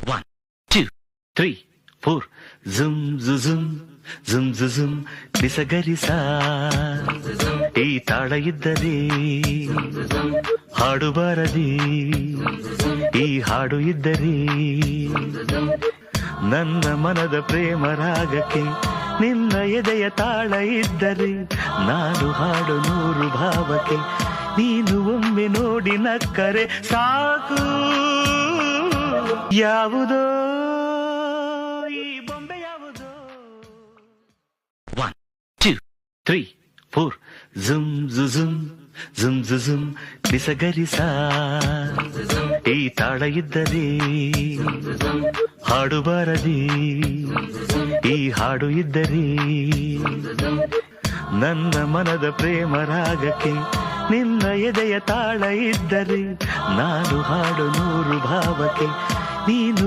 1, 2, 3, 4 ಜುಮ್ ಜುಮ್ ಜುಮ್ ಜುಮ್ ನಿಸಗರಿಸ ಈ ತಾಳ ಇದ್ದರೆ ಹಾಡು ಬಾರದಿ ಈ ಹಾಡು ಇದ್ದರೆ ನನ್ನ ಮನದ ಪ್ರೇಮ ರಾಗಕ್ಕೆ ನಿನ್ನ ಎದೆಯ ತಾಳ ಇದ್ದರೆ ನಾನು ಹಾಡು ನೂರು ಭಾವಕ್ಕೆ ನೀನು ಒಮ್ಮೆ ನೋಡಿ ನಕ್ಕರೆ ಸಾಕು ಯಾವುದೋ ಈ ಬೊಂಬೆ ಯಾವುದೋ 1, 2, 3, 4 ಜುಮ್ ಜುಮ್ ಜುಮ್ ಜುಮ್ ನಿಸಗರಿಸ ಈ ತಾಳ ಇದ್ದರೆ ಹಾಡು ಬಾರದಿ ಈ ಹಾಡು ಇದ್ದರೆ ನನ್ನ ಮನದ ಪ್ರೇಮ ರಾಗಕ್ಕೆ ನಿನ್ನ ಎದೆಯ ತಾಳ ಇದ್ದರೆ ನಾನು ಹಾಡು ನೂರು ಭಾವಕ್ಕೆ ನೀನು